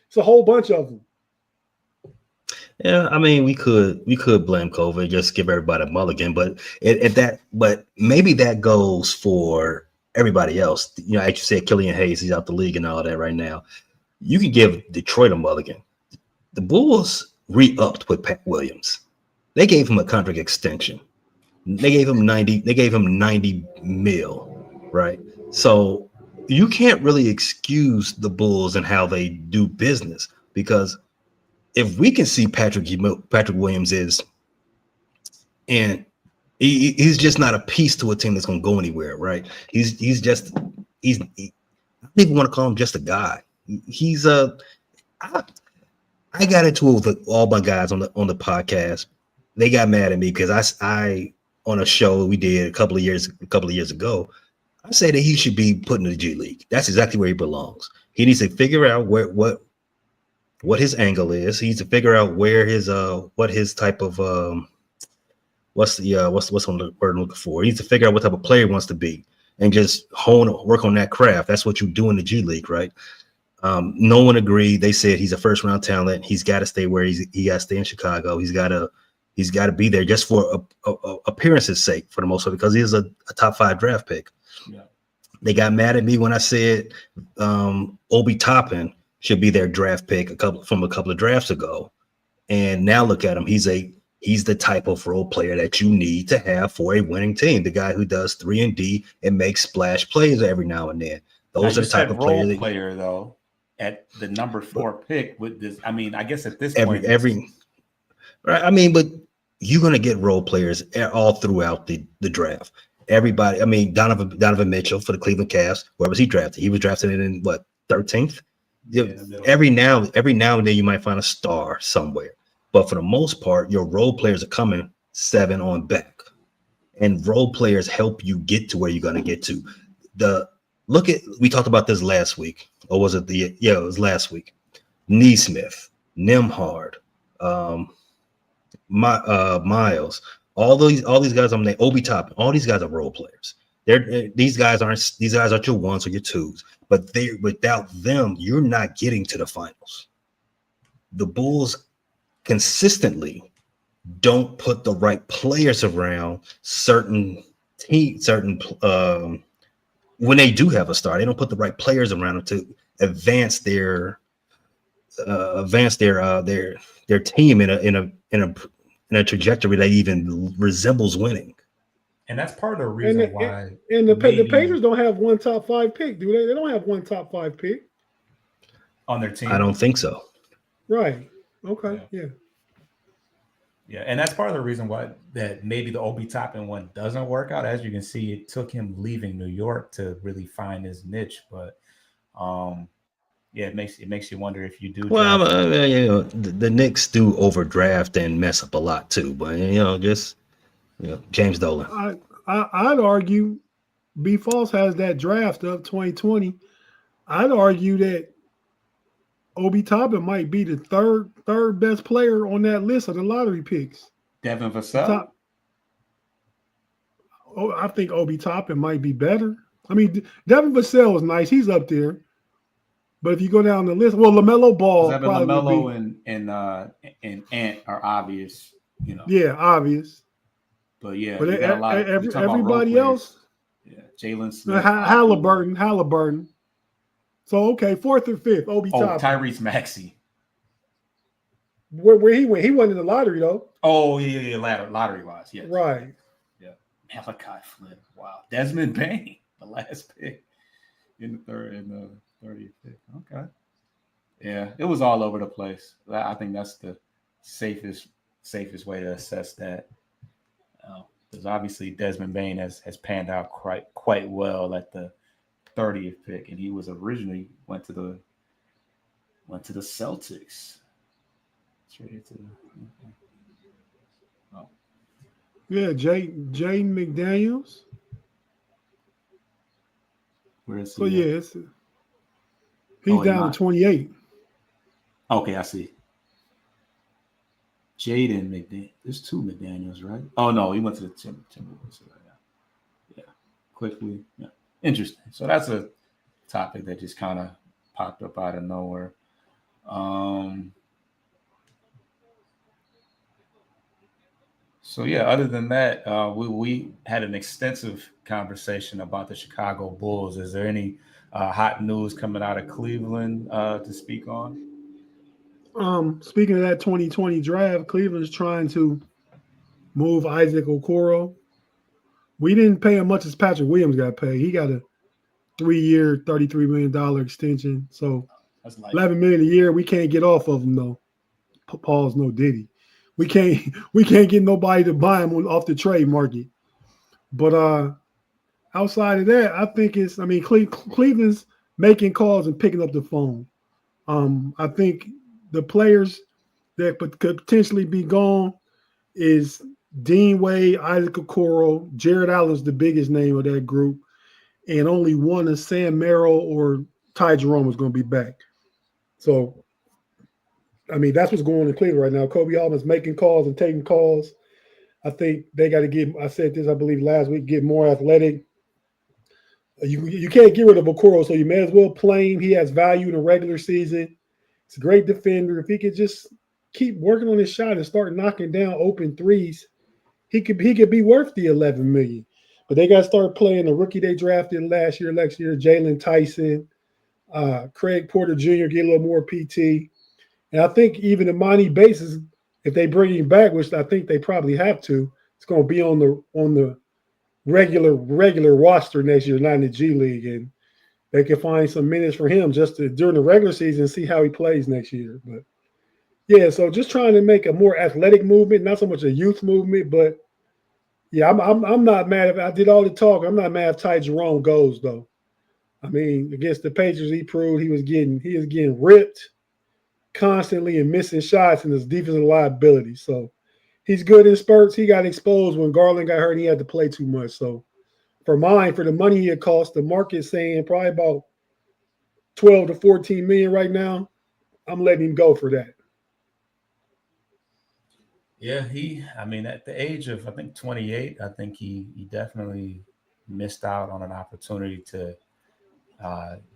it's a whole bunch of them. Yeah, I mean, we could blame COVID, just give everybody a mulligan, but but maybe that goes for everybody else. You know, as you said, Killian Hayes, he's out the league and all that right now. You can give Detroit a mulligan. The Bulls re-upped with Pat Williams. They gave him a contract extension. They gave him 90 mil, right? So you can't really excuse the Bulls and how they do business, because if we can see Patrick Williams is, and he's just not a piece to a team that's going to go anywhere, right? I don't even want to call him just a guy. I got into it with all my guys on the podcast. They got mad at me because I on a show we did a couple of years ago, I said that he should be put in the G League. That's exactly where he belongs. He needs to figure out what his angle is. He needs to figure out where his what his type of what's on the word I'm looking for. He needs to figure out what type of player he wants to be and just work on that craft. That's what you do in the G League, right? No one agreed. They said he's a first round talent. He's got to stay where he got to stay in Chicago. He's got to be there just for appearance's sake for the most part, because he is a top 5 draft pick. Yeah. They got mad at me when I said Obi Toppin should be their draft pick from a couple of drafts ago. And now look at him. He's the type of role player that you need to have for a winning team. The guy who does 3-and-D and makes splash plays every now and then. Those are the type of player though. At the number 4 pick with this, I mean, I guess at this point, right. I mean, but you're gonna get role players all throughout the draft. Everybody, I mean, Donovan Mitchell for the Cleveland Cavs. Where was he drafted? He was drafted in what, 13th? Yeah, every now and then you might find a star somewhere, but for the most part, your role players are coming 7 on back, and role players help you get to where you're gonna get to. We talked about this last week, or was it it was last week. Neesmith, Nembhard, Miles, all these guys I'm naming, Obi Toppin, all these guys are role players. These guys aren't your 1s or your 2s, but without them, you're not getting to the finals. The Bulls consistently don't put the right players around certain when they do have a star, they don't put the right players around them to advance their team in a trajectory that even resembles winning. And that's part of the reason why. And the Pacers don't have one top 5 pick, do they? They don't have one top 5 pick on their team. I don't think so. Right. Okay. Yeah. Yeah, and that's part of the reason why that maybe the Obi Toppin one doesn't work out. As you can see, it took him leaving New York to really find his niche. But it makes you wonder if you do. Well, the Knicks do overdraft and mess up a lot too. But Yeah, James Dolan. I'd argue B Falls has that draft of 2020. I'd argue that Obi Toppin might be the third best player on that list of the lottery picks. Devin The Vassell. top, oh, I think Obi Toppin might be better. I mean, Devin Vassell is nice; he's up there. But if you go down the list, well, Lamelo Because Ball Evan probably would Lamelo be, and Ant are obvious, you know. yeah, obvious. But yeah, But you got a lot of you talking about role everybody players. else, Yeah, Jalen Smith, Apu. Halliburton. So okay, fourth or fifth, Obi Oh, Toppin. Tyrese Maxey. Where he went? He went in the lottery though. Oh yeah. Lottery wise, yes. Right. Yeah. Malachi Flynn. Wow. Desmond Bain, the last pick in the 30th pick. Okay. Yeah, it was all over the place. I think that's the safest way to assess that. Because obviously Desmond Bain has panned out quite well at the 30th pick, and he was originally went to the Celtics. Traded to oh, Yeah, Jaden McDaniels. where is So he? yeah, he's down to 28. Okay, I see. Jaden McDaniels. There's two McDaniels, right? Oh no, he went to the Timberwolves right now. Yeah, quickly. Yeah, interesting. So that's a topic that just kind of popped up out of nowhere. So yeah, other than that, we had an extensive conversation about the Chicago Bulls. Is there any hot news coming out of Cleveland to speak on? Speaking of that 2020 draft, Cleveland's trying to move Isaac Okoro. We didn't pay him much as Patrick Williams got paid. He got a 3-year, $33 million extension. So That's like $11 million a year. We can't get off of him though. Paul's no Diddy. We can't get nobody to buy him off the trade market. But outside of that, I think Cleveland's making calls and picking up the phone. I think the players that could potentially be gone is Dean Wade, Isaac Okoro, Jared Allen's the biggest name of that group, and only one is Sam Merrill or Ty Jerome is going to be back. So, I mean, that's what's going on in Cleveland right now. Kobe Altman's making calls and taking calls. I think they got to get. I said this, I believe, last week. Get more athletic. You can't get rid of Okoro, so you may as well play him. He has value in the regular season. He's a great defender. If he could just keep working on his shot and start knocking down open threes, he could be worth the $11 million. But they got to start playing the rookie they drafted next year, Jalen Tyson, Craig Porter Jr. get a little more PT, and I think even Imani Bates, if they bring him back, which I think they probably have to, it's going to be on the regular roster next year, not in the G League, and they can find some minutes for him during the regular season and see how he plays next year. But yeah, so just trying to make a more athletic movement, not so much a youth movement, but yeah, I'm not mad if I did all the talk. I'm not mad if Ty Jerome goes though. I mean, against the Patriots, he proved he was getting ripped constantly and missing shots and his defensive liability. So he's good in spurts. He got exposed when Garland got hurt and he had to play too much. So for the money he had cost, the market's saying probably about 12 to 14 million right now. I'm letting him go for that. yeah, I mean, at the age of I think 28, I think he definitely missed out on an opportunity to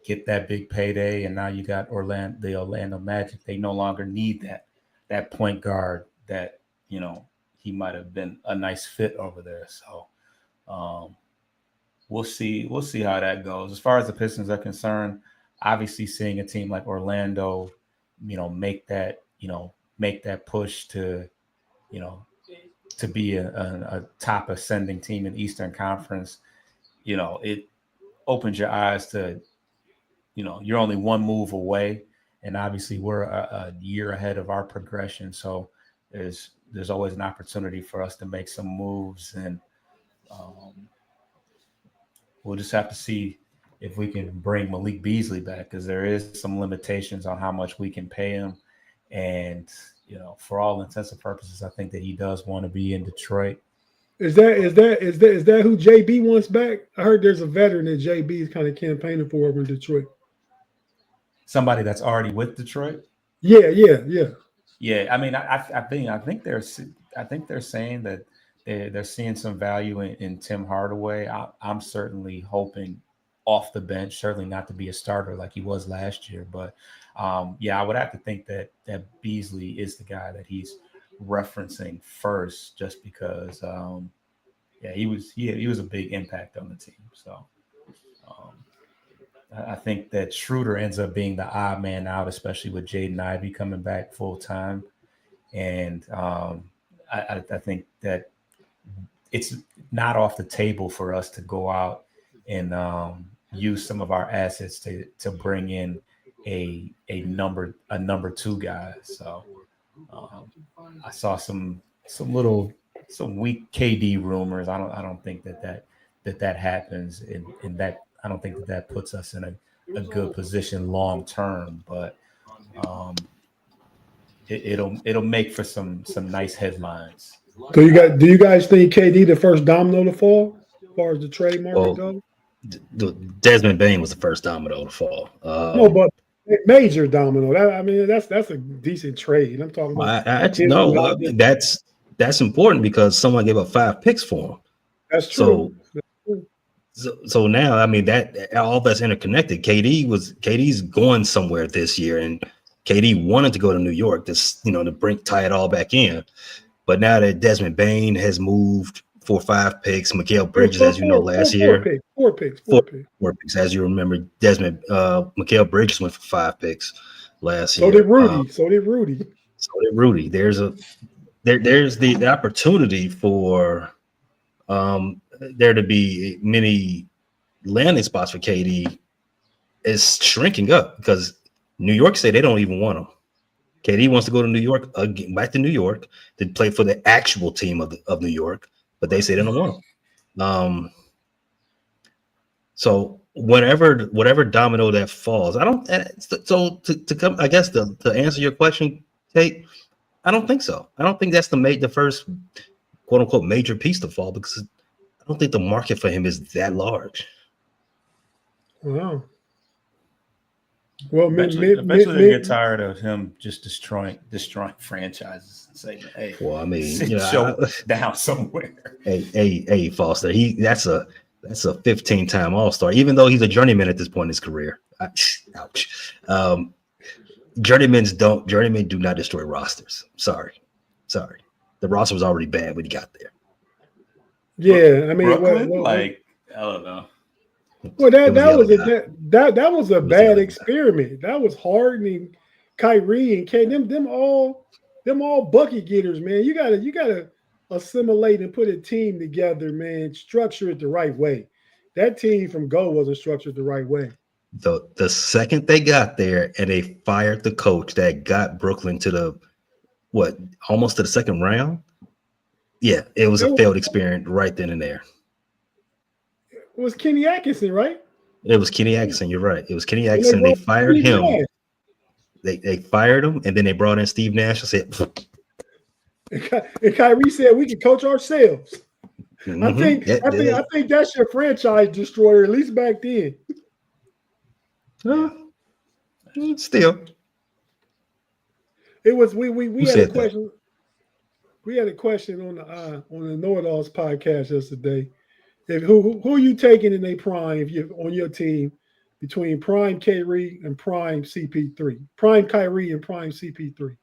get that big payday, and now you got the Orlando Magic. They no longer need that point guard that he might have been a nice fit over there. So um, we'll see how that goes. As far as the Pistons are concerned, obviously seeing a team like Orlando, make that push to you know to be a top ascending team in the Eastern Conference, it opens your eyes to you're only one move away, and obviously we're a year ahead of our progression. So there's always an opportunity for us to make some moves, and um, we'll just have to see if we can bring Malik Beasley back, because there is some limitations on how much we can pay him. And for all intents and purposes, I think that he does want to be in Detroit. Is that who JB wants back? I heard there's a veteran that JB is kind of campaigning for over in Detroit. Somebody that's already with Detroit. Yeah. Yeah, I mean, I think they're saying that they're seeing some value in Tim Hardaway. I'm certainly hoping off the bench, certainly not to be a starter like he was last year, but yeah, I would have to think that Beasley is the guy that he's referencing first, just because yeah, he was a big impact on the team. So um, I think that Schroeder ends up being the odd man out, especially with Jaden Ivey coming back full time. And I think that it's not off the table for us to go out and use some of our assets to bring in a number two guy. So um, I saw some weak KD rumors. I don't think that happens, and that I don't think that puts us in a good position long term. But um, it'll make for some nice headlines. Do you guys think KD the first domino to fall as far as the trade market Well, goes? Desmond Bain was the first domino to fall. No, but major domino. I mean, that's a decent trade. I'm talking about I actually him no, out there. that's important because someone gave up 5 picks for him. That's So true. That's true. so now, I mean, that all that's interconnected. KD's going somewhere this year, and KD wanted to go to New York, to tie it all back in. But now that Desmond Bain has moved 4 or 5 picks, Mikal Bridges, as you know, last Four year, picks. Four picks. four, Four picks. 4 picks, as you remember, Mikal Bridges went for 5 picks last So year. did Rudy. So did Rudy. So did Rudy. There's the opportunity for there to be many landing spots for KD is shrinking up because New York say they don't even want him. KD wants to go to New York again, back to New York to play for the actual team of New York, but they say they don't want him. So whatever domino that falls, I don't. So to come, I guess to answer your question, Kate, I don't think so. I don't think that's the first quote unquote major piece to fall because I don't think the market for him is that large. Wow. Well, Eventually they get tired of him just destroying franchises and saying, "Hey, Well, I mean, sit show down somewhere." Hey, Foster, that's a 15-time All-Star, even though he's a journeyman at this point in his career. Ouch. Journeymen do not destroy rosters. Sorry. The roster was already bad when he got there. Yeah, I mean, Brooklyn, I don't know. Well, that was a bad experiment. That was Harden, Kyrie, and K. Them all bucket getters, man. You gotta assimilate and put a team together, man. Structure it the right way. That team from Go wasn't structured the right way. The second they got there and they fired the coach that got Brooklyn to almost to the second round. Yeah, it was a failed experiment right then and there. It was Kenny Atkinson, right? It was Kenny Atkinson. You're right. It was Kenny Atkinson. They fired him. They fired him, and then they brought in Steve Nash and said, and Kyrie said, "We can coach ourselves." Mm-hmm. I think that's your franchise destroyer, at least back then. Still, it was we had a question. That? We had a question on the Know It Alls podcast yesterday. Who are you taking in a prime if you're on your team between prime Kyrie and prime CP3? Prime Kyrie and prime CP3.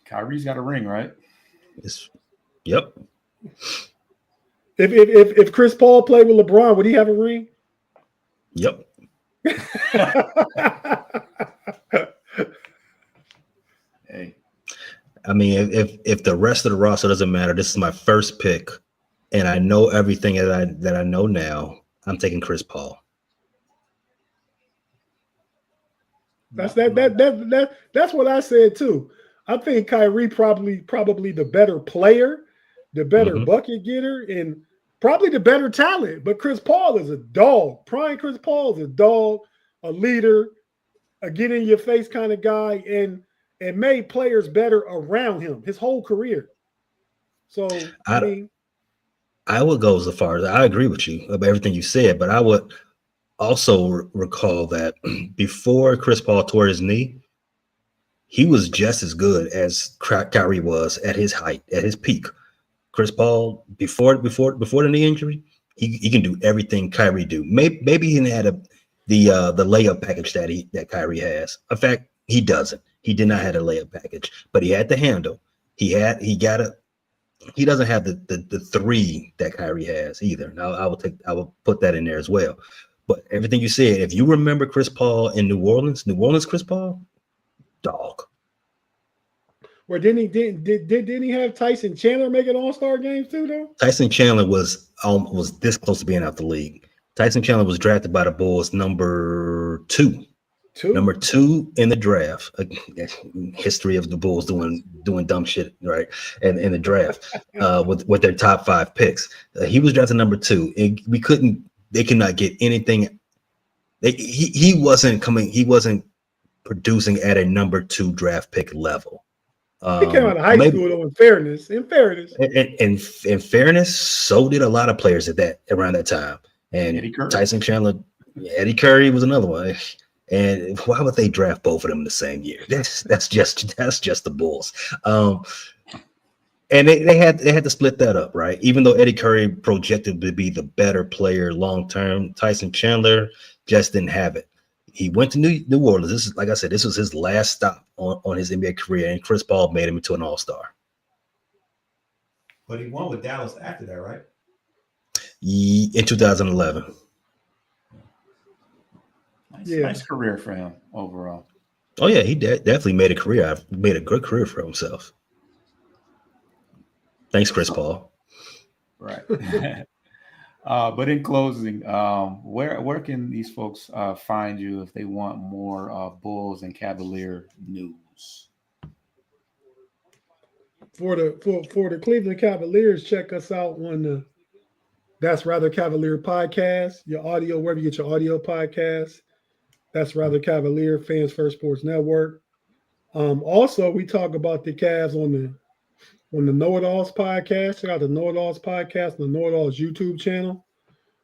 Kyrie's got a ring, right? Yep. If Chris Paul played with LeBron, would he have a ring? Yep. Hey. I mean, if the rest of the roster doesn't matter, this is my first pick, and I know everything that I know now. I'm taking Chris Paul. That's what I said too. I think Kyrie probably the better player, the better bucket getter, and probably the better talent. But Chris Paul is a dog. Prime Chris Paul is a dog, a leader, a get in your face kind of guy. And and made players better around him his whole career. So I I mean, I would go as far as I agree with you about everything you said, but I would also recall that before Chris Paul tore his knee, he was just as good as Kyrie was at his height, at his peak. Chris Paul before the knee injury, he can do everything Kyrie do. Maybe he didn't have the layup package that Kyrie has. In fact, he doesn't. He did not have a layup package, but he had the handle. He got a he doesn't have the three that Kyrie has either. Now I will put that in there as well. But everything you said, if you remember Chris Paul in New Orleans Chris Paul, dog. where didn't he have Tyson Chandler make an All-Star games too though? Tyson Chandler was this close to being out the league. Tyson Chandler was drafted by the Bulls number two in the draft. History of the Bulls doing dumb shit, right? And in the draft with their top 5 picks, he was drafted number 2. And they could not get anything. He wasn't producing at a number 2 draft pick level. He came out of high school though. In fairness, so did a lot of players around that time. And Tyson Chandler, Eddie Curry was another one. And why would they draft both of them the same year? That's just the Bulls. And they had to split that up, right? Even though Eddie Curry projected to be the better player long term, Tyson Chandler just didn't have it. He went to New Orleans. This is, like I said, this was his last stop on his NBA career, and Chris Paul made him into an All-Star. But he won with Dallas after that, right? In 2011. Nice career for him overall. Oh yeah, he definitely made a career. Made a good career for himself. Thanks, Chris Paul. Right. But in closing, where can these folks find you if they want more Bulls and Cavalier news? For the Cleveland Cavaliers, check us out on the That's Rather Cavalier podcast. Your audio, wherever you get your audio podcast. That's Rather Cavalier, Fans First Sports Network. Also, we talk about the Cavs on the Know It Alls podcast. Check out the Know It Alls podcast on the Know It Alls YouTube channel.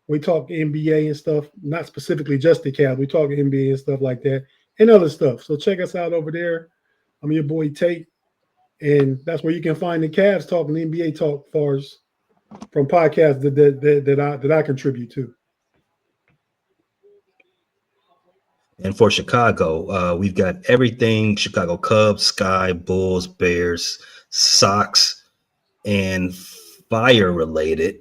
We talk NBA and stuff, not specifically just the Cavs. We talk NBA and stuff like that and other stuff. So check us out over there. I'm your boy Tate, and that's where you can find the Cavs talking NBA talk far as from podcasts that I contribute to. And for Chicago, we've got everything Chicago Cubs, Sky, Bulls, Bears, Sox, and Fire related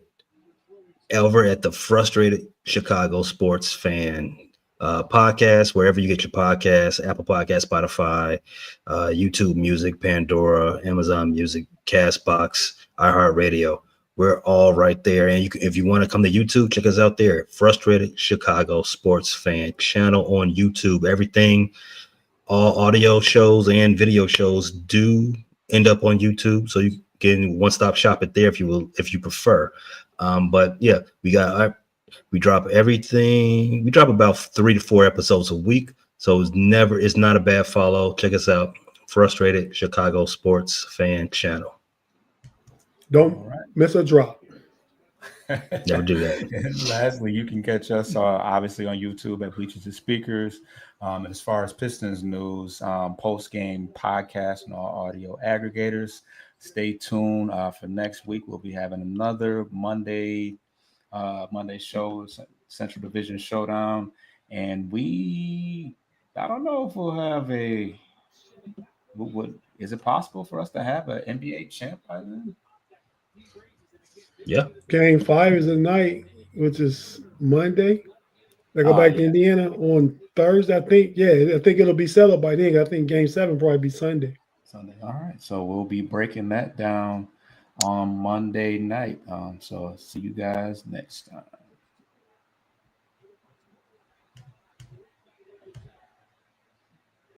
over at the Frustrated Chicago Sports Fan podcast, wherever you get your podcasts, Apple Podcasts, Spotify, YouTube Music, Pandora, Amazon Music, Castbox, iHeartRadio. We're all right there. And if you want to come to YouTube, check us out there. Frustrated Chicago Sports Fan channel on YouTube. Everything, all audio shows and video shows do end up on YouTube. So you can one-stop shop it there if you prefer. But yeah, we drop everything. We drop about 3 to 4 episodes a week. So it's not a bad follow. Check us out. Frustrated Chicago Sports Fan channel. Don't miss a drop. Never do that. And lastly, you can catch us obviously on YouTube at Bleachers and Speakers. And as far as Pistons news, post-game podcast and all audio aggregators. Stay tuned for next week. We'll be having another Monday show, Central Division Showdown. And I don't know if we'll have is it possible for us to have an NBA champ by then? Yeah. Game 5 is tonight, which is Monday. They go back to Indiana on Thursday. I think it'll be settled by then. I think Game 7 probably be Sunday. All right. So we'll be breaking that down on Monday night. So see you guys next time.